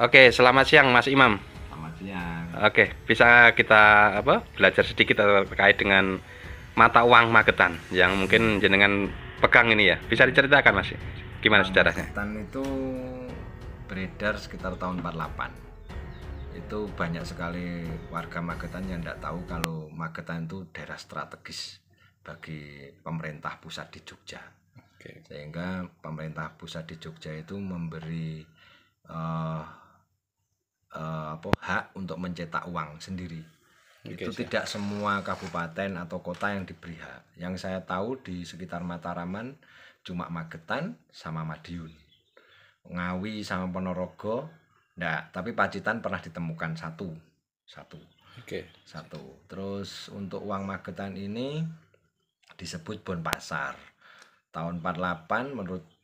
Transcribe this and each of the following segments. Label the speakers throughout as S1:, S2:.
S1: Oke, selamat siang Mas Imam.
S2: Selamat siang.
S1: Oke, bisa kita belajar sedikit terkait dengan mata uang Magetan yang mungkin jenengan pegang ini ya. Bisa diceritakan Mas, gimana
S2: Uang
S1: sejarahnya?
S2: Magetan itu beredar sekitar tahun 48. Itu banyak sekali warga Magetan yang tidak tahu kalau Magetan itu daerah strategis bagi pemerintah pusat di Jogja.
S1: Oke.
S2: Sehingga pemerintah pusat di Jogja itu memberi eh, hak untuk mencetak uang sendiri.
S1: Oke,
S2: Itu
S1: siap.
S2: tidak semua kabupaten atau kota yang diberi hak. Yang saya tahu di sekitar Mataraman cuma Magetan sama Madiun. Ngawi sama Ponorogo enggak, tapi Pacitan pernah ditemukan satu. Satu.
S1: Oke.
S2: Satu. Terus untuk uang Magetan ini disebut Bon Pasar. Tahun 48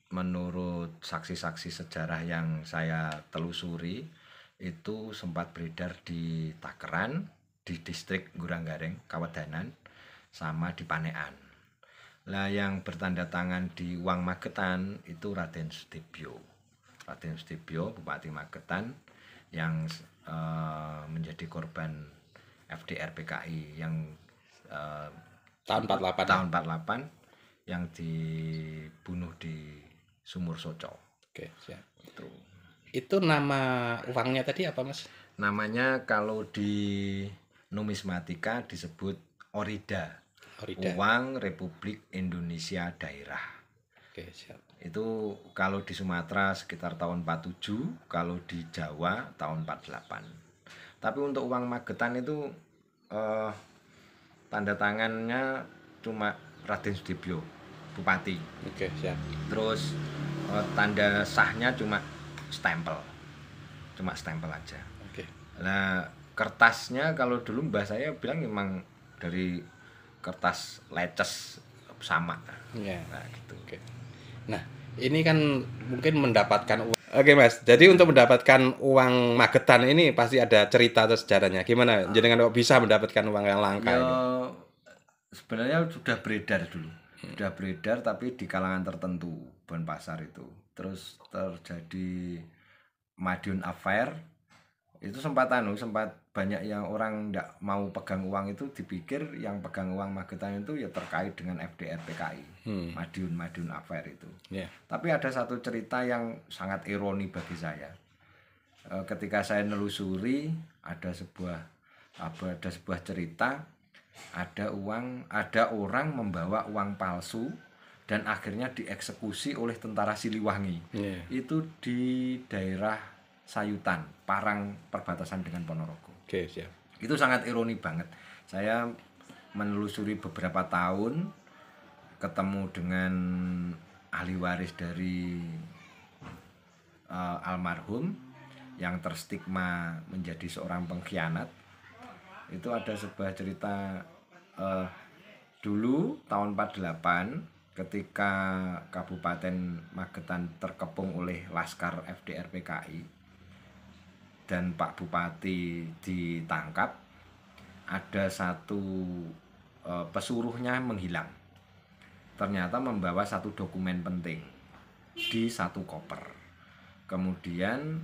S2: menurut saksi-saksi sejarah yang saya telusuri itu sempat beredar di Takeran, di distrik Guranggareng, Kawedanan, sama di Panean. Lah yang bertanda tangan di uang Magetan itu Raden Sudibyo. Raden Sudibyo, Bupati Magetan yang menjadi korban FDR PKI yang
S1: Tahun 48 ya?
S2: tahun 48 yang dibunuh di Sumur Soco.
S1: Oke, siap.
S2: Itu.
S1: Itu nama uangnya tadi apa Mas?
S2: Namanya kalau di numismatika disebut Orida.
S1: Orida.
S2: Uang Republik Indonesia Daerah.
S1: Oke, siap.
S2: Itu kalau di Sumatera sekitar tahun 47, kalau di Jawa tahun 48. Tapi untuk uang Magetan itu tanda tangannya cuma Raden Sudibyo, Bupati.
S1: Oke, siap.
S2: Terus tanda sahnya cuma stempel aja.
S1: Oke.
S2: Nah kertasnya kalau dulu mbah saya bilang memang dari kertas leces sama.
S1: Ya.
S2: Nah gitu.
S1: Oke. Nah, ini kan mungkin mendapatkan uang. Oke Mas, jadi untuk mendapatkan uang Magetan ini pasti ada cerita atau sejarahnya. Gimana jenengan kok bisa mendapatkan uang yang langka
S2: Ya
S1: ini?
S2: sebenarnya sudah beredar dulu. Sudah beredar tapi di kalangan tertentu Bon Pasar itu. Terus terjadi Madiun Affair. Itu sempat banyak yang orang tidak mau pegang uang itu, dipikir yang pegang uang Magetan itu ya terkait dengan FDR PKI. Madiun Affair itu.
S1: Ya.
S2: Tapi ada satu cerita yang sangat ironi bagi saya. Ketika saya nelusuri ada sebuah cerita, ada orang membawa uang palsu dan akhirnya dieksekusi oleh tentara Siliwangi.
S1: Yeah.
S2: Itu di daerah Sayutan, Parang, perbatasan dengan Ponorogo.
S1: Oke, siap.
S2: Itu sangat ironi banget. Saya menelusuri beberapa tahun, ketemu dengan ahli waris dari almarhum yang terstigma menjadi seorang pengkhianat. Itu ada sebuah cerita dulu tahun 48 ketika Kabupaten Magetan terkepung oleh Laskar FDR PKI dan Pak Bupati ditangkap, ada satu pesuruhnya menghilang. Ternyata membawa satu dokumen penting di satu koper. Kemudian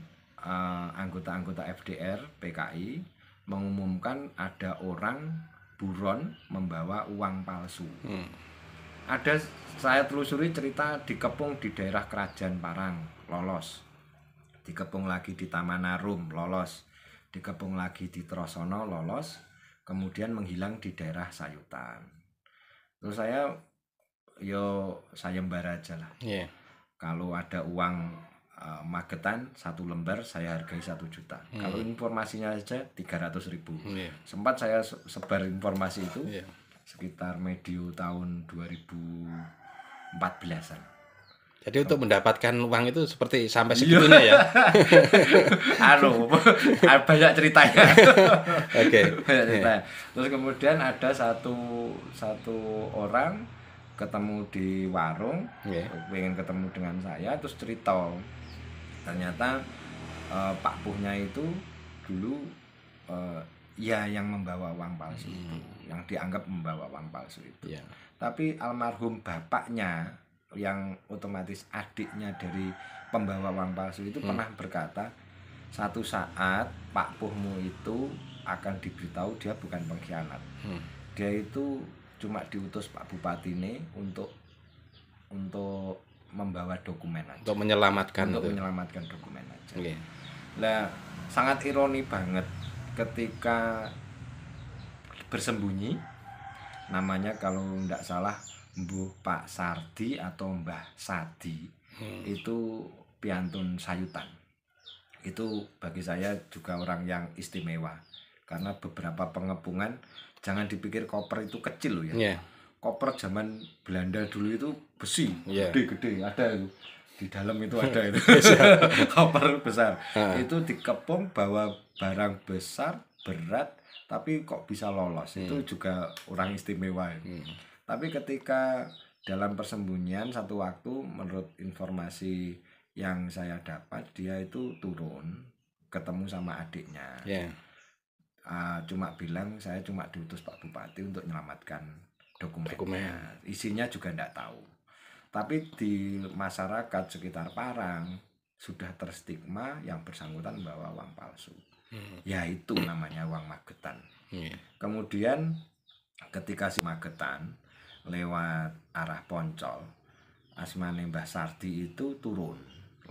S2: anggota-anggota FDR PKI mengumumkan ada orang buron membawa uang palsu. Ada, saya telusuri cerita dikepung di daerah Kerajaan Parang, lolos. Dikepung lagi di Tamanarum, lolos. Dikepung lagi di Trosono, lolos. Kemudian menghilang di daerah Sayutan. Terus saya sayembara aja lah.
S1: Yeah.
S2: Kalau ada uang Magetan 1 lembar saya hargai 1 juta. Kalau informasinya aja 300.000.
S1: Yeah.
S2: Sempat saya sebar informasi itu
S1: sekitar
S2: medio tahun 2014-an.
S1: Jadi untuk mendapatkan uang itu seperti sampai segitunya ya?
S2: Banyak ceritanya.
S1: Oke.
S2: Banyak ceritanya. Terus kemudian ada satu orang ketemu di warung, pengen ketemu dengan saya, terus cerita. Ternyata Pak Puhnya itu dulu yang membawa uang palsu itu, yang dianggap membawa uang palsu itu. Yeah. Tapi almarhum bapaknya yang otomatis adiknya dari pembawa uang palsu itu pernah berkata, Satu saat Pak Puhmu itu akan diberitahu dia bukan pengkhianat. Dia itu cuma diutus Pak Bupati ini untuk membawa dokumen aja.
S1: Untuk menyelamatkan
S2: dokumen aja.
S1: Okay.
S2: Lah sangat ironi banget ketika bersembunyi, namanya kalau tidak salah Mbuh Pak Sardi atau Mbah Sadi, itu piantun sayutan. Itu bagi saya juga orang yang istimewa, karena beberapa pengepungan, jangan dipikir koper itu kecil loh ya. Koper zaman Belanda dulu itu besi, gede-gede, ada itu di dalam itu ada itu koper besar. Itu dikepung bawa barang besar berat, tapi kok bisa lolos. Itu juga orang istimewa. Tapi ketika dalam persembunyian satu waktu, menurut informasi yang saya dapat, dia itu turun ketemu sama adiknya. Cuma bilang saya cuma diutus Pak Bupati untuk menyelamatkan dokumennya. Isinya juga tidak tahu. Tapi di masyarakat sekitar Parang sudah terstigma yang bersangkutan bawa uang palsu. Ya itu namanya uang Magetan. Kemudian ketika si Magetan lewat arah Poncol, asmane Mbah Sardi itu turun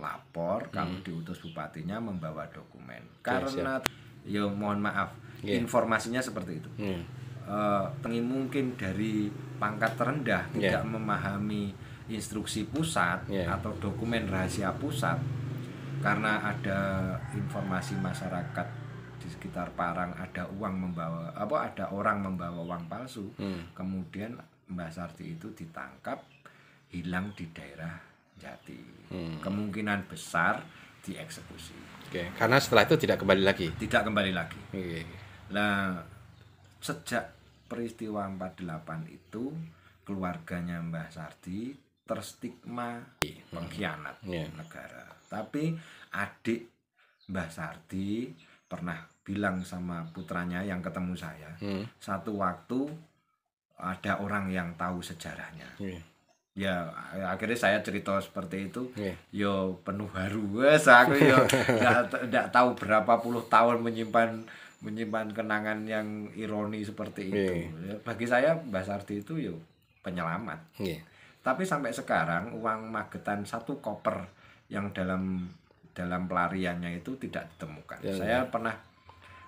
S2: lapor kalau diutus bupatinya membawa dokumen. Karena ya mohon maaf, informasinya seperti itu. Mungkin dari pangkat terendah tidak memahami instruksi pusat atau dokumen rahasia pusat, karena ada informasi masyarakat di sekitar Parang ada orang membawa uang palsu. Kemudian Mbah Sardi itu ditangkap, hilang di daerah Jati. Kemungkinan besar dieksekusi.
S1: Karena setelah itu tidak kembali lagi.
S2: Nah, sejak peristiwa 48 itu keluarganya Mbah Sardi terstigma pengkhianat negara. Tapi adik Mbah Sardi pernah bilang sama putranya yang ketemu saya, satu waktu ada orang yang tahu sejarahnya. Ya akhirnya saya cerita seperti itu. Yo penuh haru. Aku yo tidak tahu berapa puluh tahun menyimpan kenangan yang ironi seperti itu. Bagi saya Mbah Sardi itu yo penyelamat. Tapi sampai sekarang uang Magetan 1 koper yang dalam pelariannya itu tidak ditemukan. Saya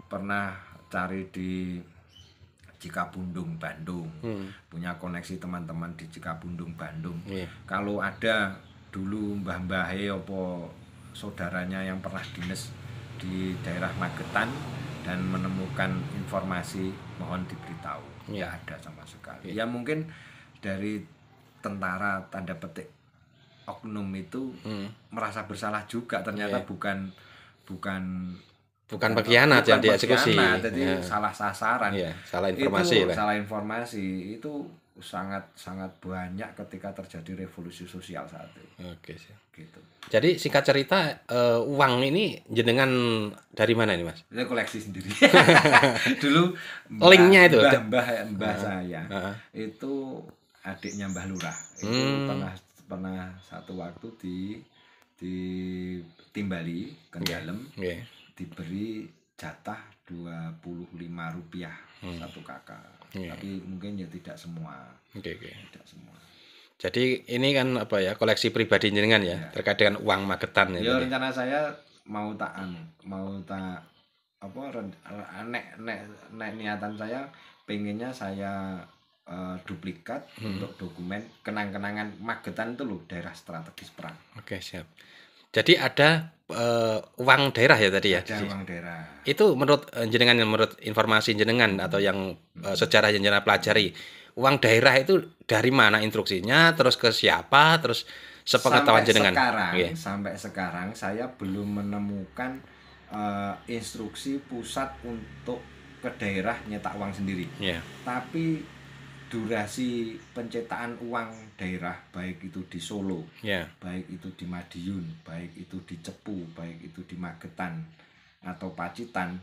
S2: pernah cari di Cikapundung, Bandung. Punya koneksi teman-teman di Cikapundung, Bandung. Kalau ada dulu mbah-mbah apa saudaranya yang pernah dinas di daerah Magetan dan menemukan informasi, mohon diberitahu. Ya ada sama sekali. Ya mungkin dari tentara tanda petik oknum itu merasa bersalah juga, ternyata bukan
S1: pengkhianat yang dieksekusi.
S2: Jadi salah sasaran.
S1: Salah informasi
S2: itu, salah informasi itu sangat banyak ketika terjadi revolusi sosial saat itu. Gitu.
S1: Jadi singkat cerita, uang ini jenengan dari mana ini Mas?
S2: Saya koleksi sendiri. Dulu
S1: linknya itu
S2: mbah saya itu adiknya Mbah Lurah. Itu pernah satu waktu di Timbali Kendalem diberi jatah Rp25 satu kakak. Tapi mungkin ya tidak semua. Tidak semua.
S1: Jadi ini kan koleksi pribadi jenengan terkait dengan uang Magetan
S2: ya. Rencana saya niatan saya pengennya saya duplikat untuk dokumen kenang-kenangan Magetan itu loh, daerah strategis perang.
S1: Siap. Jadi ada uang daerah ya tadi ya?
S2: Ada uang daerah.
S1: Itu menurut jenengan, menurut informasi jenengan atau yang sejarah yang jenengan pelajari, uang daerah itu dari mana instruksinya, terus ke siapa, terus sepengetahuan jenengan?
S2: Sampai sekarang saya belum menemukan instruksi pusat untuk ke daerah nyetak uang sendiri. Tapi durasi pencetakan uang daerah, baik itu di Solo, baik itu di Madiun, baik itu di Cepu, baik itu di Magetan atau Pacitan,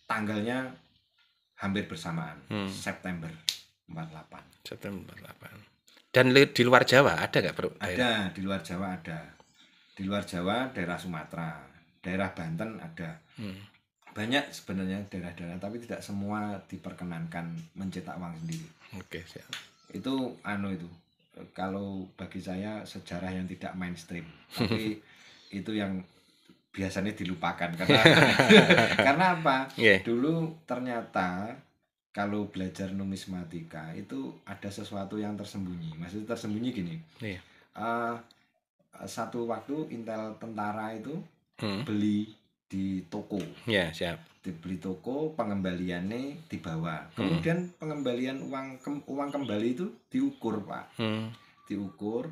S2: tanggalnya hampir bersamaan, September 48.
S1: September 48. Dan di luar Jawa ada nggak, Bro?
S2: Ada, di luar Jawa ada. Di luar Jawa daerah Sumatera, daerah Banten ada. Banyak sebenarnya daerah-daerah, tapi tidak semua diperkenankan mencetak uang sendiri.
S1: Oke, siap.
S2: Itu itu kalau bagi saya sejarah yang tidak mainstream, tapi itu yang biasanya dilupakan karena karena apa?
S1: Yeah.
S2: Dulu ternyata kalau belajar numismatika itu ada sesuatu yang tersembunyi. Maksudnya tersembunyi gini.
S1: Yeah.
S2: Satu waktu intel tentara itu beli di toko.
S1: Ya, siap.
S2: Dibeli toko, pengembaliannya dibawa. Kemudian pengembalian uang kembali itu diukur, Pak. Diukur.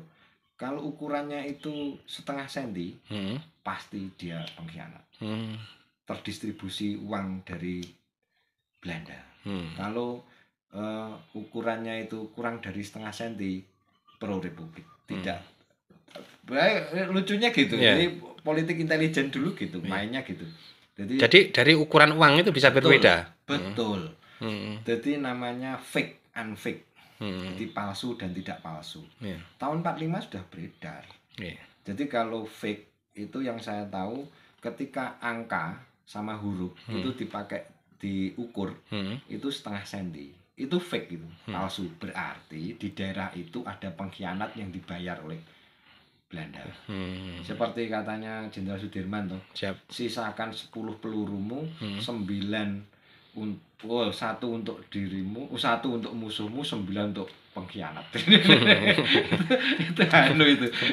S2: Kalau ukurannya itu 0,5 senti, pasti dia pengkhianat. Terdistribusi uang dari Belanda. Kalau ukurannya itu kurang dari 0,5 senti, pro Republik. Tidak. Lucunya gitu.
S1: Yeah.
S2: Jadi politik intelijen dulu gitu, mainnya gitu.
S1: Jadi dari ukuran uang itu bisa berbeda.
S2: Betul. Jadi namanya fake, unfake. Jadi palsu dan tidak palsu.
S1: Yeah.
S2: Tahun 45 sudah beredar.
S1: Yeah.
S2: Jadi kalau fake itu yang saya tahu ketika angka sama huruf itu diukur itu 0,5 senti. Itu fake itu, palsu. Berarti di daerah itu ada pengkhianat yang dibayar oleh Belanda. Seperti katanya Jenderal Sudirman tuh.
S1: Siap.
S2: Sisakan 10 pelurumu, 9 1 untuk dirimu, 1 untuk musuhmu, 9 untuk pengkhianat.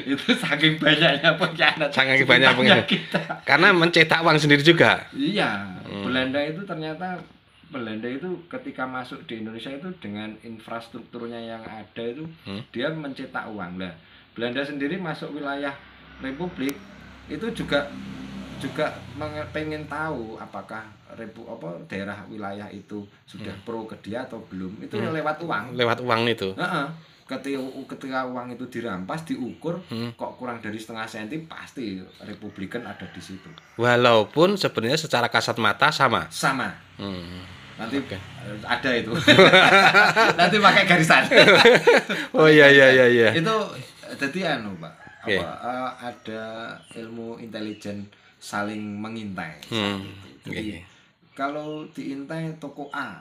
S2: itu saking banyaknya pengkhianat.
S1: Saking banyak
S2: kita.
S1: Karena mencetak uang sendiri juga.
S2: Iya, Belanda itu ternyata ketika masuk di Indonesia itu dengan infrastrukturnya yang ada itu dia mencetak uang. Nah, Belanda sendiri masuk wilayah Republik itu juga pengen tahu apakah daerah wilayah itu sudah pro ke dia atau belum. Itu lewat uang.
S1: Lewat uang itu.
S2: Ketika uang itu dirampas, diukur kok kurang dari 0,5 senti, pasti Republikan ada di situ.
S1: Walaupun sebenarnya secara kasat mata sama.
S2: Nanti ada itu. Nanti pakai garisan.
S1: Oh iya.
S2: Itu jadi Pak. Ada ilmu intelijen saling mengintai saat itu. Jadi kalau diintai toko A,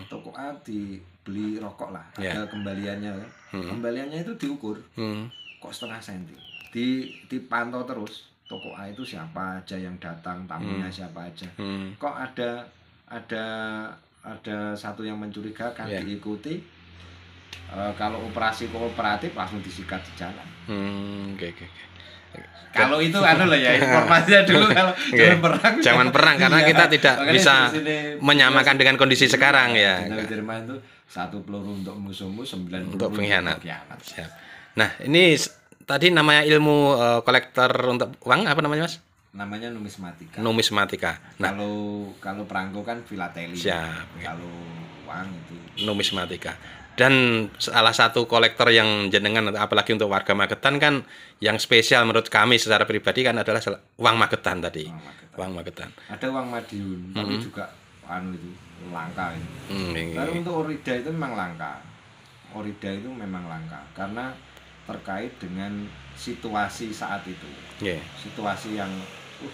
S2: toko A dibeli rokok lah, ada kembaliannya kan. Kembaliannya itu diukur. Kok 0,5 senti. Dipantau terus toko A itu siapa aja yang datang, tamunya siapa aja. Kok ada satu yang mencurigakan, diikuti. Kalau operasi kooperatif langsung disikat di jalan. Kalau itu informasinya dulu kalau
S1: zaman perang karena kita tidak bisa menyamakan dengan kondisi sekarang ya.
S2: Jerman itu 1 peluru untuk musuhmu, 9 peluru
S1: untuk pengkhianat. Siap. Nah, ini tadi namanya ilmu kolektor untuk uang apa namanya, Mas?
S2: Namanya numismatika.
S1: Nah,
S2: kalau perangko kan filateli.
S1: Siap.
S2: Kalau uang itu
S1: numismatika. Dan salah satu kolektor yang jenengan apalagi untuk warga Magetan kan yang spesial menurut kami secara pribadi kan adalah uang Magetan tadi. Uang Magetan.
S2: Ada uang Madiun, tapi juga itu langka itu. Lalu untuk orida itu memang langka. Orida itu memang langka karena terkait dengan situasi saat itu. Situasi yang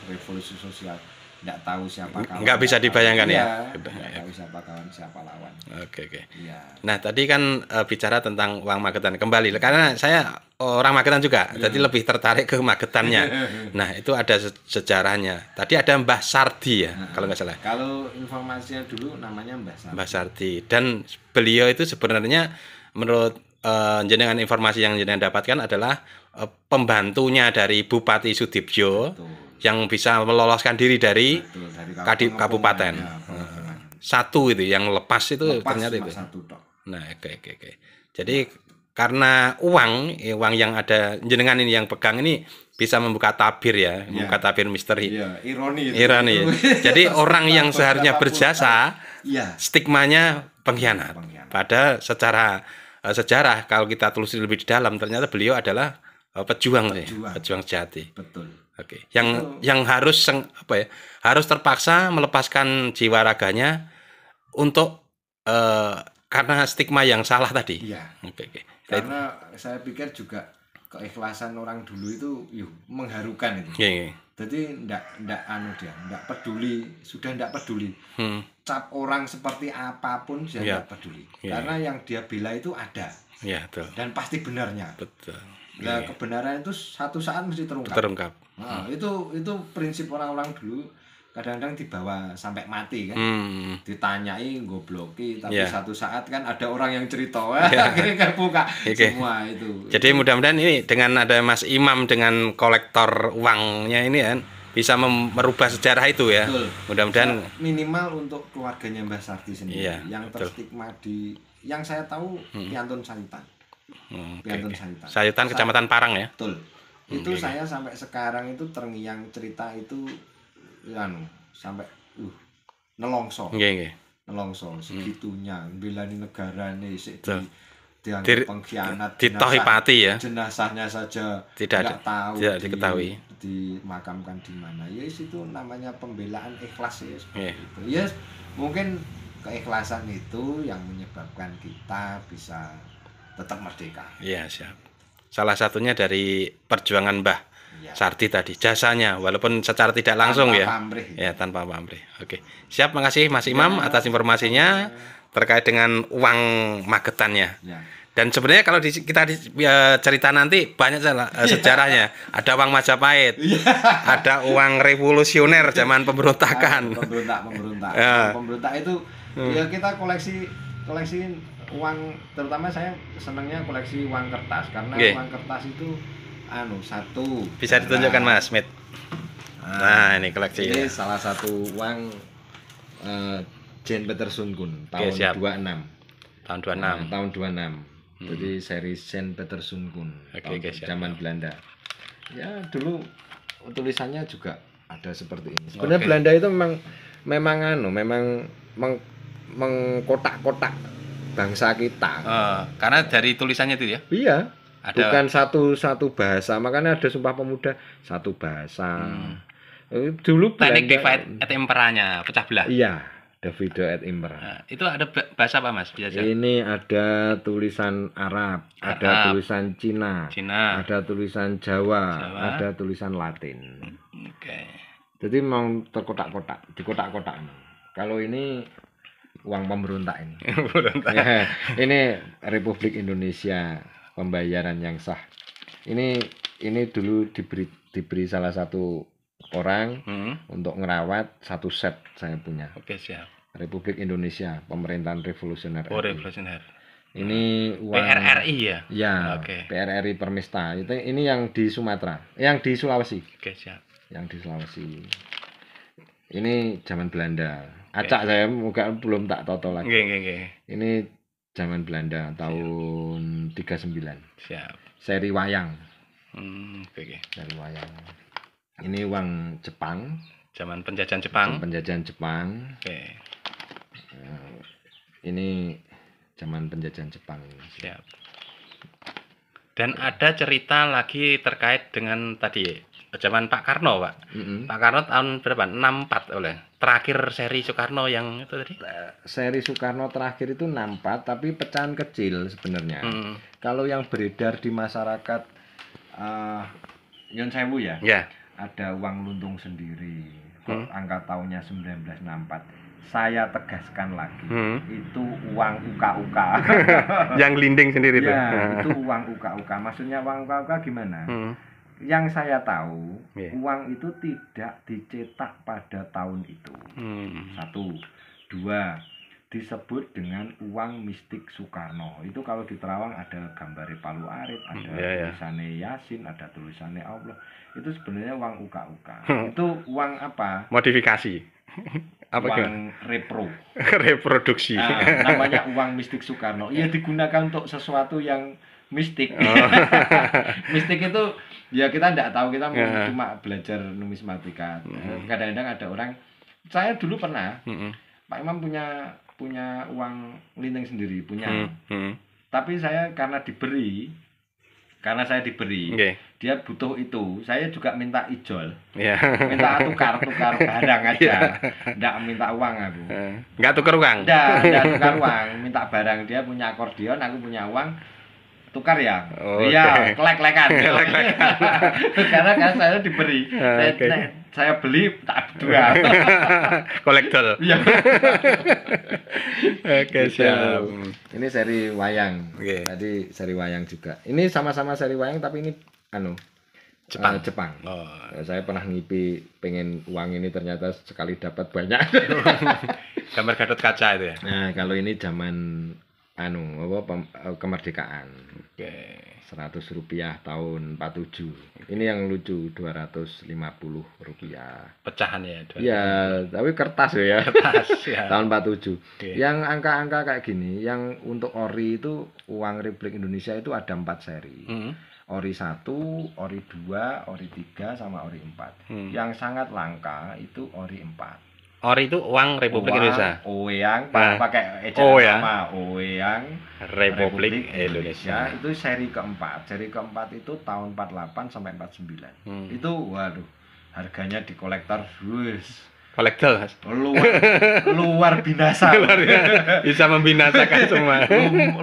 S2: revolusi sosial. Nggak tahu siapa kawan. Nggak
S1: bisa dibayangkan
S2: nggak tahu siapa kawan, siapa lawan.
S1: Oke.
S2: Ya.
S1: Nah, tadi kan bicara tentang uang Magetan kembali. Karena saya orang Magetan juga, jadi lebih tertarik ke Magetannya. Nah, itu ada sejarahnya. Tadi ada Mbah Sardi ya, kalau nggak salah.
S2: Kalau informasinya dulu namanya Mbah
S1: Sardi. Dan beliau itu sebenarnya menurut jenengan informasi yang jenengan dapatkan adalah pembantunya dari Bupati Sudibyo. Yang bisa meloloskan diri dari kabupaten. Satu itu yang lepas itu ternyata itu. Nah, oke. Jadi karena uang yang ada jenengan ini yang pegang ini bisa membuka tabir ya, membuka tabir misteri.
S2: Ironi.
S1: Jadi orang yang seharusnya berjasa, stigmanya pengkhianat. Pada secara sejarah kalau kita telusuri lebih di dalam ternyata beliau adalah pejuang sejati.
S2: Betul.
S1: Oke. Yang harus terpaksa melepaskan jiwa raganya untuk karena stigma yang salah tadi.
S2: Iya. Oke. Karena saya pikir juga keikhlasan orang dulu itu mengharukan itu. Jadi ndak anu dia, ndak peduli, sudah ndak peduli. Cap orang seperti apapun dia ndak peduli. Karena yang dia bela itu ada.
S1: Iya, betul.
S2: Dan pasti benarnya.
S1: Betul.
S2: Nah, kebenaran itu satu saat mesti terungkap. Nah, itu prinsip orang-orang dulu. Kadang-kadang dibawa sampai mati kan, ditanyai gobloki, tapi satu saat kan ada orang yang cerita, akhirnya buka semua itu.
S1: Jadi mudah-mudahan ini dengan ada Mas Imam dengan kolektor uangnya ini kan bisa merubah sejarah itu ya. Mudah-mudahan
S2: minimal untuk keluarganya Mbah Sardi sendiri yang terstigma di, yang saya tahu Piantun Sayutan. Piantun Sayutan.
S1: Sayutan Kecamatan Parang ya.
S2: Betul. Itu saya sampai sekarang itu terngiang cerita itu sampai nelongso. Nelongso segitunya belani negara nih dianggap pengkhianat,
S1: ditohipati ya.
S2: Jenazahnya saja
S1: tidak tahu, tidak diketahui
S2: dimakamkan di mana. Ya itu namanya pembelaan ikhlas ya seperti itu. Ya mungkin keikhlasan itu yang menyebabkan kita bisa tetap merdeka.
S1: Iya, siap. Salah satunya dari perjuangan Mbah Sardi tadi, jasanya walaupun secara tidak langsung tanpa pamrih. Ya tanpa pamrih. Oke, siap, makasih Mas Imam atas informasinya terkait dengan uang Magetannya. Dan sebenarnya kalau kita cerita nanti banyak sejarahnya. Ada uang Majapahit, ada uang revolusioner zaman pemberontakan.
S2: Pemberontak itu ya kita koleksi uang, terutama saya senangnya koleksi uang kertas karena uang kertas itu satu
S1: bisa ditunjukkan Mas Smith. Nah, ini koleksi
S2: ini salah satu uang Jan Petersunkun tahun 26.
S1: Tahun 26.
S2: Tahun 26. Jadi seri Jan Petersunkun zaman Belanda. Ya dulu tulisannya juga ada seperti ini. Sebenarnya Belanda itu memang mengkotak-kotak bangsa kita.
S1: Karena dari tulisannya itu ya.
S2: Iya. Bukan satu bahasa, makanya ada Sumpah Pemuda satu bahasa. Dulu
S1: teknik divide et impera-nya pecah belah.
S2: Iya, divide et impera.
S1: Itu ada bahasa apa Mas?
S2: Ini ada tulisan Arab, ada tulisan Cina, ada tulisan Jawa, ada tulisan Latin. Jadi memang terkotak-kotak, dikotak-kotak. Kalau ini uang pemberontak ini. Ini Republik Indonesia. Pembayaran yang sah. Ini dulu diberi salah satu orang untuk ngerawat satu set saya punya.
S1: Oke, siap.
S2: Republik Indonesia, Pemerintahan Revolusioner.
S1: Revolusioner.
S2: Ini uang
S1: PRRI ya?
S2: Ya, PRRI Permesta. Ini yang di Sumatera, yang di Sulawesi.
S1: Oke, siap.
S2: Yang di Sulawesi. Ini zaman Belanda. Acak saya belum tak toto lagi. Ini zaman Belanda tahun 39.
S1: Siap.
S2: Seri wayang.
S1: Seri
S2: wayang. Ini uang Jepang.
S1: Zaman penjajahan Jepang.
S2: Ini zaman penjajahan Jepang.
S1: Siap. Dan ada cerita lagi terkait dengan tadi zaman Pak Karno, Pak. Pak Karno tahun berapa? 64 oleh. Terakhir seri Soekarno yang itu tadi?
S2: Seri Soekarno terakhir itu 64, tapi pecahan kecil sebenarnya. Kalau yang beredar di masyarakat Nyon Sewu ya, ada uang luntung sendiri. Angka tahunnya 1964. Saya tegaskan lagi, itu uang UKUK.
S1: Yang linding sendiri itu.
S2: Ya, itu uang UKUK. Maksudnya uang UKUK gimana? Yang saya tahu, uang itu tidak dicetak pada tahun itu. 1, 2, disebut dengan uang mistik Soekarno. Itu kalau di Terawang ada gambar Palu Arit, ada tulisannya Yasin, ada tulisannya Allah. Itu sebenarnya uang UKUK. Itu uang apa?
S1: Modifikasi.
S2: Uang
S1: reproduksi.
S2: Namanya uang mistik Soekarno. Ia digunakan untuk sesuatu yang mistik. Mistik itu ya kita tidak tahu, kita cuma belajar numismatika. Kadang-kadang ada orang, saya dulu pernah, Pak Imam punya uang linting sendiri, punya. Tapi saya karena saya diberi, dia butuh itu, saya juga minta ijol, minta tukar barang aja, enggak minta uang aku.
S1: Enggak tukar uang?
S2: Enggak tukar uang, minta barang. Dia punya akordeon, aku punya uang. tukar ya.
S1: Oh,
S2: Iya,
S1: oke.
S2: kelek-kelekan. Karena kan saya diberi.
S1: Oke.
S2: Saya beli tak dua.
S1: Kolektor.
S2: Iya.
S1: Oke,
S2: Gitu.
S1: siap.
S2: Ini seri wayang.
S1: Oke.
S2: Tadi seri wayang juga. Ini sama-sama seri wayang tapi ini
S1: Jepang.
S2: Jepang.
S1: Oh.
S2: Saya pernah ngipi pengen uang ini ternyata sekali dapat banyak.
S1: Gambar Gatot Kaca itu ya.
S2: Nah, kalau ini zaman kemerdekaan.
S1: Oke.
S2: Rp100 tahun 47. Ini yang lucu Rp250.
S1: Pecahan ya.
S2: Iya, tapi kertas ya.
S1: Kertas ya.
S2: Tahun 47.
S1: Oke.
S2: Yang angka-angka kayak gini, yang untuk ori itu uang Republik Indonesia itu ada 4 seri. Ori 1, ori 2, ori 3 sama ori 4. Yang sangat langka itu ori 4.
S1: Ori itu uang Republik Indonesia.
S2: Oeyang,
S1: Pak.
S2: pakai
S1: Oh,
S2: ejaan
S1: ya.
S2: sama Oeyang
S1: Republik Indonesia.
S2: itu seri keempat. Seri keempat itu tahun 48 sampai 49. Itu waduh, harganya di kolektor wis
S1: Kolektor, Mas.
S2: luar binasa.
S1: Bisa membinasakan semua.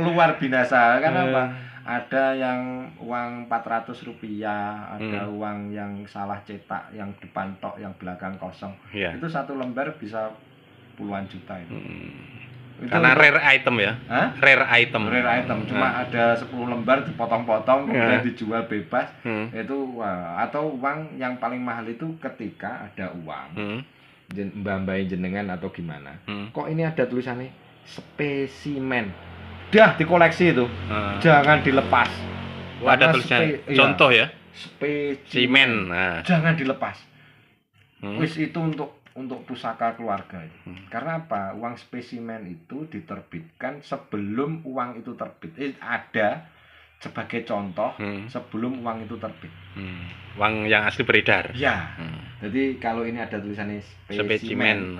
S2: Luar binasa. Karena apa? Ada yang uang Rp400, ada uang yang salah cetak, yang depan tok, yang belakang kosong.
S1: Iya.
S2: Itu satu lembar bisa puluhan juta itu. Itu
S1: Karena rare item ya.
S2: Hah?
S1: Rare item.
S2: Rare item cuma ada 10 lembar dipotong-potong kemudian
S1: Ya.
S2: dijual bebas. Itu atau uang yang paling mahal itu ketika ada uang mbah-mbah jenengan atau gimana. Kok ini ada tulisannya spesimen. Dah dikoleksi itu. Jangan dilepas.
S1: Oh, ada
S2: Karena
S1: tulisannya. Contoh ya.
S2: Spesimen.
S1: Nah.
S2: Jangan dilepas. Wis itu untuk pusaka keluarga itu. Karena apa? Uang spesimen itu diterbitkan sebelum uang itu terbit. Ada sebagai contoh sebelum uang itu terbit.
S1: Uang yang asli beredar.
S2: Ya. Jadi kalau ini ada tulisannya spesimen.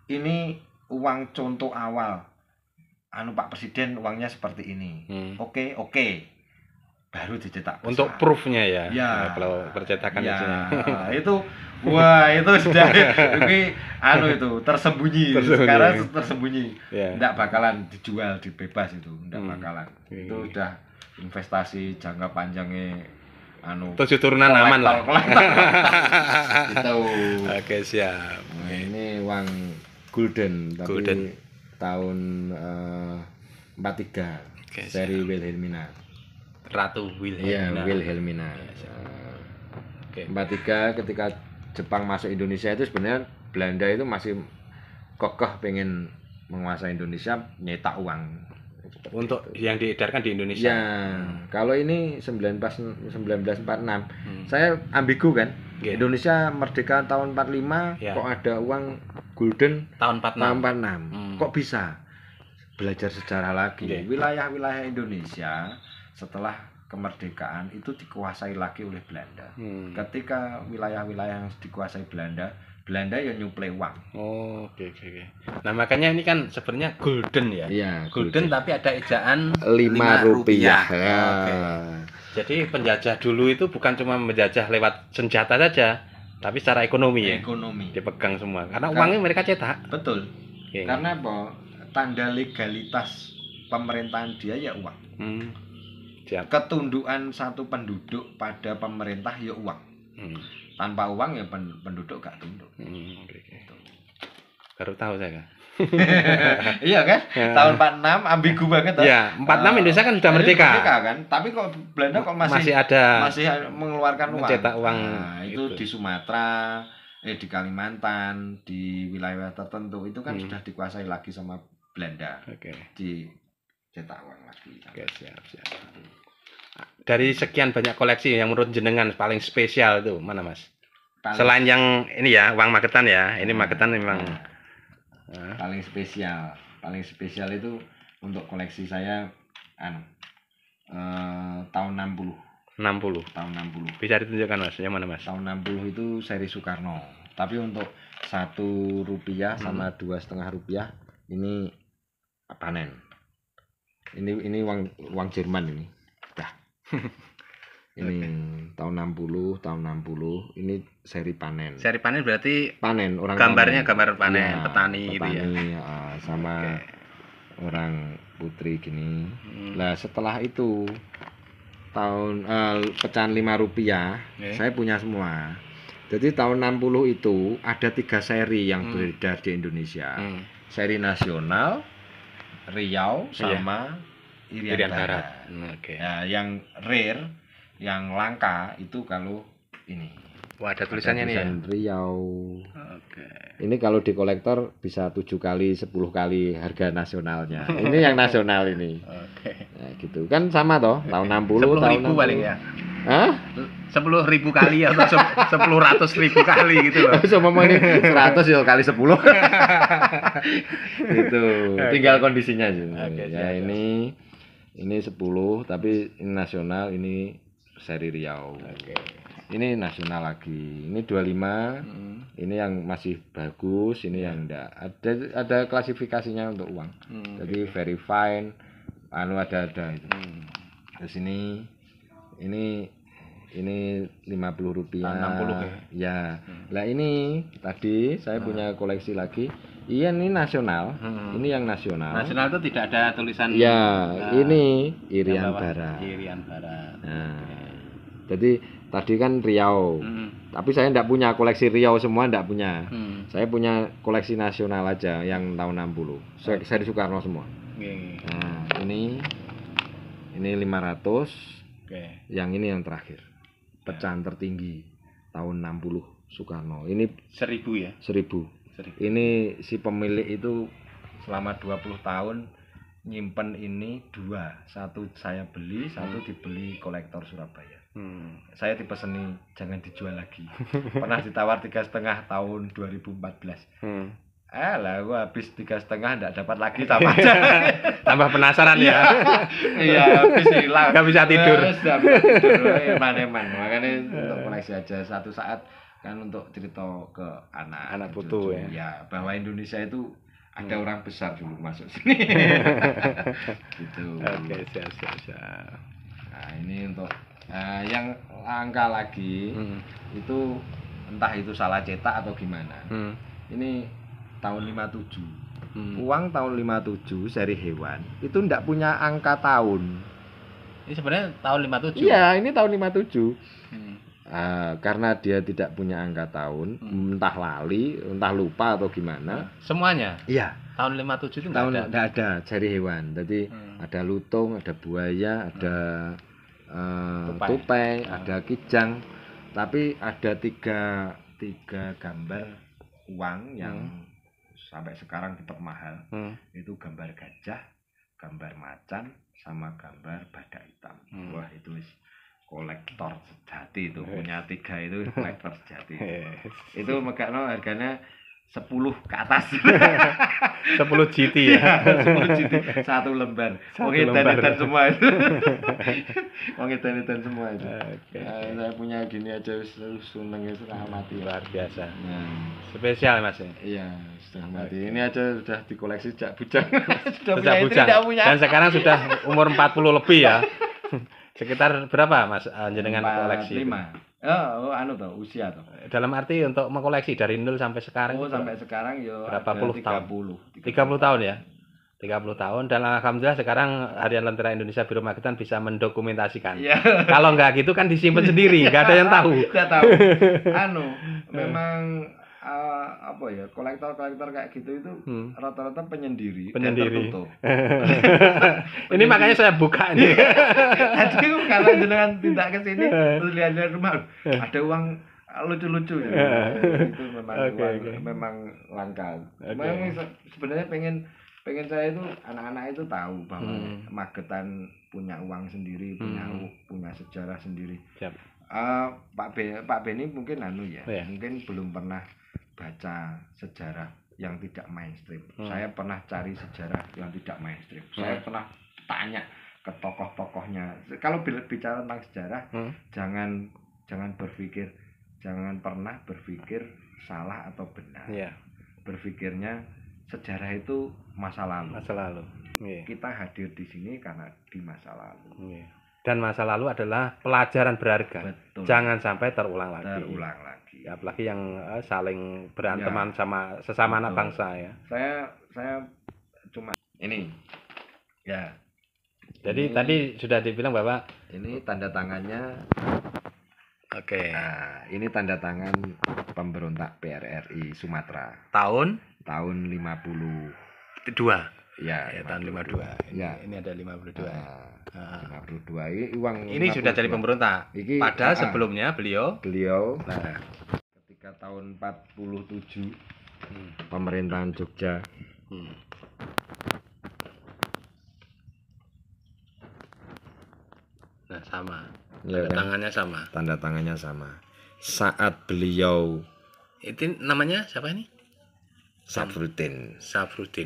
S2: Ini uang contoh awal. Pak Presiden uangnya seperti ini. Oke. Baru dicetak besar.
S1: Untuk proofnya ya.
S2: Ya.
S1: Kalau percetakan
S2: Ya,
S1: itu.
S2: itu sudah ini itu tersembunyi. Sekarang tersembunyi.
S1: Ya.
S2: Nggak bakalan dijual di bebas itu, nggak bakalan.
S1: Oke.
S2: Itu udah investasi jangka panjangnya
S1: 7 turunan aman lah.
S2: Gitu.
S1: Oke, siap.
S2: Nah, ini uang golden tapi
S1: Golden.
S2: tahun 43.
S1: Oke,
S2: Seri Wilhelmina.
S1: Ratu Wilhelmina.
S2: Iya, Wilhelmina.
S1: Oke.
S2: 43 ketika Jepang masuk Indonesia itu sebenarnya Belanda itu masih kokoh pengen menguasai Indonesia, nyetak uang.
S1: Untuk yang diedarkan di Indonesia.
S2: Ya, kalau ini 1946. Saya ambigu kan.
S1: Yeah.
S2: Indonesia merdeka tahun 45,
S1: Yeah.
S2: kok ada uang golden
S1: Tahun 46.
S2: tahun 46. Kok bisa? Belajar sejarah lagi.
S1: Yeah.
S2: Wilayah-wilayah Indonesia setelah kemerdekaan itu dikuasai lagi oleh Belanda. Ketika wilayah-wilayah yang dikuasai Belanda yang nyuplai uang.
S1: Oh, oke. Nah, makanya ini kan sebenarnya golden ya.
S2: Iya,
S1: golden tapi ada ejaan
S2: Rp5. Ya.
S1: Oke. Jadi penjajah dulu itu bukan cuma menjajah lewat senjata saja, tapi secara ekonomi ya.
S2: Ekonomi.
S1: Dipegang semua. Karena uangnya mereka cetak.
S2: Betul.
S1: Oke.
S2: Karena apa? Tanda legalitas pemerintahan dia ya uang.
S1: Siap.
S2: Ketundukan satu penduduk pada pemerintah ya uang. Tanpa uang ya penduduk gak tunduk.
S1: Oke. Baru tahu saya.
S2: Iya kan? Tahun 46 ambigu banget.
S1: Iya, 46 Indonesia kan sudah merdeka.
S2: Kan? Tapi kok Belanda kok masih mengeluarkan uang.
S1: Mencetak uang.
S2: Nah, itu di Sumatera, di Kalimantan, di wilayah tertentu itu kan sudah dikuasai lagi sama Belanda.
S1: Oke.
S2: Dicetak uang lagi.
S1: Oke, siap. Dari sekian banyak koleksi yang menurut jenengan paling spesial itu mana, Mas? Selain yang ini ya, uang Magetan ya. Ini Magetan memang
S2: paling spesial itu untuk koleksi saya tahun 60. Tahun 60.
S1: Bisa ditunjukkan, Mas? Yang mana, Mas?
S2: Tahun 60 itu seri Soekarno. Tapi untuk Rp1 sama Rp2,5 ini panen. Ini uang Jerman ini. Dah. Ini tahun 60 ini seri panen.
S1: Seri panen berarti
S2: Panen orang
S1: gambarnya
S2: panen.
S1: gambar panen,
S2: Ya,
S1: petani gitu ya.
S2: Sama orang putri gini. Lah setelah itu tahun pecahan Rp5, saya punya semua. Jadi tahun 60 itu ada 3 seri yang beredar di Indonesia. Seri nasional, Riau, sama Irian Barat.
S1: Oke.
S2: Ya, yang rare, yang langka itu kalau ini.
S1: Wah, ada tulisannya nih ya.
S2: Riau.
S1: Oke.
S2: Ini kalau di kolektor bisa 7 kali, 10 kali harga nasionalnya. Ini yang nasional ini.
S1: Oke.
S2: Nah, gitu. Kan sama toh, tahun 60, tahun
S1: 10.000 paling ya.
S2: Hah?
S1: 10.000 kali atau 10.000 kali gitu loh.
S2: Semua ini 100 ya kali 10. Itu tinggal kondisinya sih.
S1: Oke,
S2: Ya
S1: siap,
S2: ini 10 tapi ini nasional, ini seri Riau.
S1: Oke.
S2: Ini nasional lagi. Ini 25. Ini yang masih bagus, ini yang enggak. Ada klasifikasinya untuk uang. Jadi very fine, ada itu. Terus ini 50 rupiah.
S1: 60
S2: ya. Lah ini tadi saya punya koleksi lagi. Iya, ini nasional. Ini yang nasional.
S1: Nasional itu tidak ada tulisan.
S2: Ya, ini Irian Barat.
S1: Irian Barat.
S2: Nah, jadi tadi kan Riau. Tapi saya enggak punya koleksi Riau semua, enggak punya. Saya punya koleksi nasional aja yang tahun 60. Seri Soekarno semua. Nah, ini 500.
S1: Oke.
S2: Yang ini yang terakhir. Pecahan tertinggi tahun 60 Soekarno. Ini
S1: 1.000 ya.
S2: 1.000. Ini si pemilik itu selama 20 tahun nyimpen ini 2. Satu saya beli, satu dibeli kolektor Surabaya. Saya dipeseni jangan dijual lagi. Pernah ditawar 3,5 tahun 2014. Lah gua habis 3,5 enggak dapat lagi sama aja.
S1: Tambah penasaran ya.
S2: Iya, habis hilang.
S1: Enggak bisa tidur.
S2: Eman-eman. Makanya untuk koleksi aja satu saat kan untuk cerita ke anak
S1: putu
S2: cucu,
S1: ya.
S2: bahwa Indonesia itu ada orang besar dulu masuk sini. Gitu.
S1: Oke, siap.
S2: Nah, ini untuk yang angka lagi itu entah itu salah cetak atau gimana. Ini tahun 57. Uang tahun 57 seri hewan itu enggak punya angka tahun.
S1: Ini sebenarnya tahun 57.
S2: Iya, ini tahun 57. Karena dia tidak punya angka tahun, entah lali, entah lupa atau gimana.
S1: Semuanya?
S2: Iya.
S1: Tahun 57 itu
S2: enggak ada seri hewan. Jadi ada lutung, ada buaya, ada tupai, ada kijang. Tapi ada tiga gambar uang yang sampai sekarang tetap mahal. Itu gambar gajah, gambar macan, sama gambar badak hitam. Wah, itu kolektor sejati itu, punya 3 itu kolektor sejati. Itu megakno harganya 10 ke atas.
S1: 10 GT ya.
S2: 10 GT satu lembar. Wong edan semua itu. Wong edan semua itu. Saya punya gini aja terus seneng itu mati
S1: luar biasa.
S2: Spesial
S1: Mas.
S2: Iya, sudah mati. Ini aja sudah dikoleksi sejak bujang.
S1: Sudah bujang. Dan sekarang sudah umur 40 lebih ya. Sekitar berapa Mas jenengan koleksi?
S2: 5. Usia toh.
S1: Dalam arti untuk mengkoleksi dari 0 sampai sekarang.
S2: Sampai sekarang yo
S1: berapa puluh tahun?
S2: 30
S1: tahun ya. 30 tahun dan alhamdulillah sekarang Harian Lentera Indonesia Biro Magetan bisa mendokumentasikan. Kalau enggak gitu kan disimpan sendiri, enggak ada yang tahu.
S2: Enggak tahu. Memang kolektor kayak gitu itu rata-rata penyendiri. Dan tertutup.
S1: Ini makanya saya buka nih.
S2: Tadi kalau jenengan tidak ke sini terus lihat rumah ada uang lucu-lucu ya. Itu memang memang langka. Memang sebenarnya pengen saya itu anak-anak itu tahu bahwa Magetan punya uang sendiri, punya sejarah sendiri.
S1: Siap.
S2: Pak Beni mungkin mungkin belum pernah baca sejarah yang tidak mainstream. Saya pernah cari sejarah yang tidak mainstream. Saya pernah tanya ke tokoh-tokohnya. Kalau bicara tentang sejarah, jangan pernah berpikir salah atau benar. Berpikirnya sejarah itu masa lalu. Kita hadir di sini karena di masa lalu.
S1: Dan masa lalu adalah pelajaran berharga.
S2: Betul.
S1: Jangan sampai terulang lagi. Apalagi yang saling beranteman sama sesama anak bangsa ya.
S2: Saya cuma ini ya
S1: Jadi tadi sudah dibilang Bapak.
S2: Ini tanda tangannya.
S1: Oke.
S2: Nah, ini tanda tangan pemberontak PRRI Sumatera
S1: Tahun
S2: tahun 52.
S1: 2.
S2: Ya,
S1: Ya, tahun 52.
S2: Ya.
S1: Ini ada 52.
S2: Nah, 52 ini uang
S1: Ini sudah jadi
S2: 52.
S1: pemberontak.
S2: Iki,
S1: Padahal sebelumnya beliau
S2: nah, ketika tahun 47 pemerintahan Jogja
S1: nah sama.
S2: Ya,
S1: Tanda
S2: kan?
S1: tangannya sama.
S2: Tanda tangannya sama. Saat beliau
S1: Itu namanya siapa ini?
S2: Safruddin,
S1: Menteri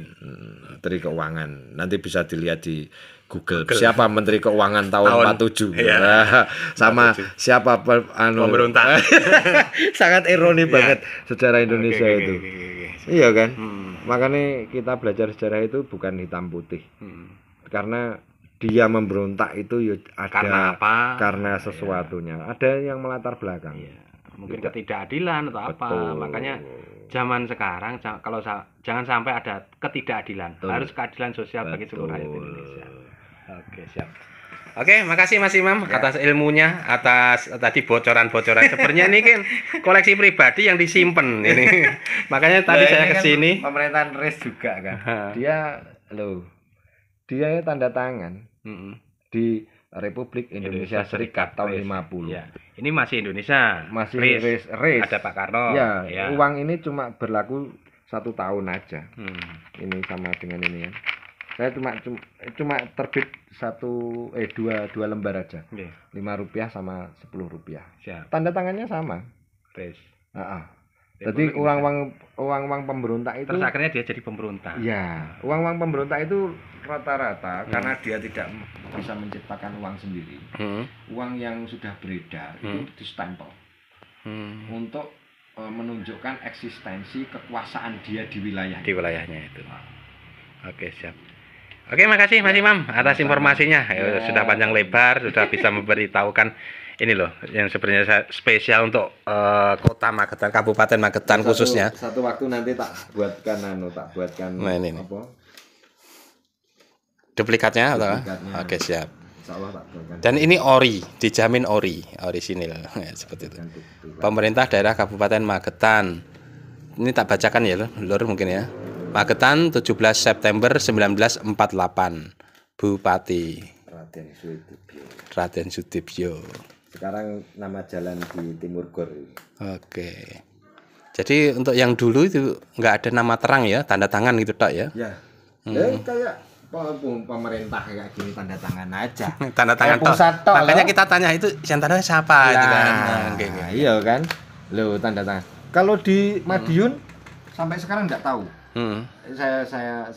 S2: Menteri Keuangan. Nanti bisa dilihat di Google. Siapa Menteri Keuangan tahun 47?
S1: Iya.
S2: Sama
S1: 47.
S2: siapa
S1: Pemberontak.
S2: Sangat ironi banget sejarah Indonesia
S1: Oke,
S2: itu.
S1: oke.
S2: Iya kan? Makanya kita belajar sejarah itu bukan hitam putih. Karena dia memberontak itu ya ada
S1: Karena apa?
S2: karena sesuatunya. Ada yang melatar belakang.
S1: Iya. Mungkin ketidakadilan atau apa.
S2: Betul.
S1: Makanya zaman sekarang kalau jangan sampai ada ketidakadilan.
S2: Betul.
S1: Harus keadilan sosial bagi seluruh rakyat
S2: Betul.
S1: Indonesia. Oke, siap. Oke, makasih Mas Imam atas ilmunya, atas tadi bocoran-bocoran. Sebenarnya ini kan koleksi pribadi yang disimpan ini. Makanya tadi saya ke sini.
S2: Kan pemerintahan RIS juga kan. Dia tanda tangan di Republik Indonesia Serikat tahun 50.
S1: Ya. Ini masih Indonesia.
S2: Masih
S1: RIS.
S2: RIS.
S1: Ada Pak Karno.
S2: Ya,
S1: Ya.
S2: uang ini cuma berlaku 1 tahun aja. Ini sama dengan ini kan. Saya cuma terbit dua lembar aja.
S1: Oke.
S2: Rp5 sama Rp10.
S1: Siap.
S2: Tanda tangannya sama.
S1: RIS.
S2: Jadi uang pemberontak itu.
S1: Terus akhirnya dia jadi pemberontak.
S2: Ya, uang pemberontak itu rata-rata karena dia tidak bisa menciptakan uang sendiri. Uang yang sudah beredar itu distempel untuk menunjukkan eksistensi kekuasaan dia di wilayah.
S1: Di wilayahnya itu. Oke, siap. Oke, makasih Mas Imam atas informasinya. Sudah panjang lebar, sudah bisa memberitahukan ini loh yang sebenarnya spesial untuk Kota Magetan, Kabupaten Magetan khususnya.
S2: Satu waktu nanti tak buatkan
S1: Nah, ini.
S2: apa?
S1: Duplikatnya atau?
S2: Duplikatnya.
S1: Oke, siap.
S2: Insyaallah tak buatkan.
S1: Dan ini ori, dijamin orisinil seperti itu. Pemerintah daerah Kabupaten Magetan. Ini tak bacakan ya, Lur mungkin ya. Magetan 17 September 1948. Bupati Raden Sudibyo.
S2: Sekarang nama jalan di Timur Gor.
S1: Oke. Jadi untuk yang dulu itu nggak ada nama terang ya, tanda tangan gitu Tok ya.
S2: Ya. Kayak pemerintah kayak gini tanda tangan aja.
S1: Tanda tangan Tok. Makanya kita tanya itu yang tanda siapa itu kan.
S2: Nah, iya kan. Loh, tanda tangan. Kalau di Madiun sampai sekarang nggak tahu. Saya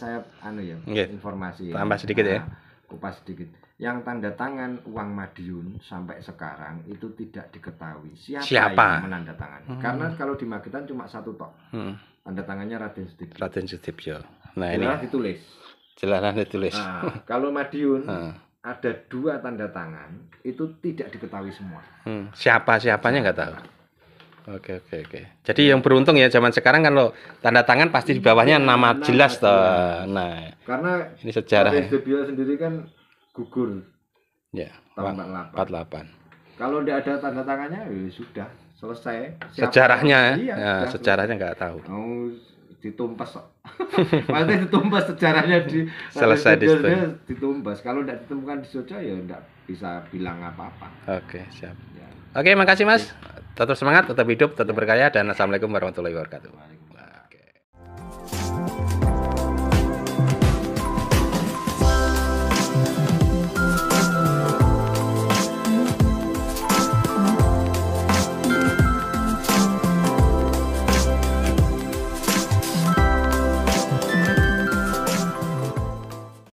S2: informasi.
S1: Tambah sedikit ya.
S2: Kupas sedikit. Yang tanda tangan uang Madiun sampai sekarang itu tidak diketahui siapa yang menandatangani. Karena kalau di Magetan cuma 1 tok. Tanda tangannya Raden Sudibyo.
S1: Nah,
S2: jelas
S1: ini
S2: ditulis.
S1: jelas ditulis.
S2: Nah, kalau Madiun ada 2 tanda tangan itu tidak diketahui semua.
S1: Siapanya nggak tahu. Oke. Jadi yang beruntung ya zaman sekarang kan lo tanda tangan pasti di bawahnya nama jelas toh. Nah,
S2: karena
S1: ini sejarah.
S2: Raden Sudibyo sendiri kan gugur.
S1: Ya,
S2: tahun
S1: 48.
S2: Kalau tidak ada tanda tangannya ya sudah selesai.
S1: Sejarahnya
S2: sejarahnya
S1: nggak tahu.
S2: Ditumpas kok. Pasti ditumpas sejarahnya
S1: selesai
S2: ditumpas. Kalau tidak ditemukan di Jogja ya tidak bisa bilang apa-apa.
S1: Oke, siap. Ya. Oke, makasih Mas. Tetap semangat, tetap hidup, tetap berkarya dan assalamualaikum warahmatullahi wabarakatuh.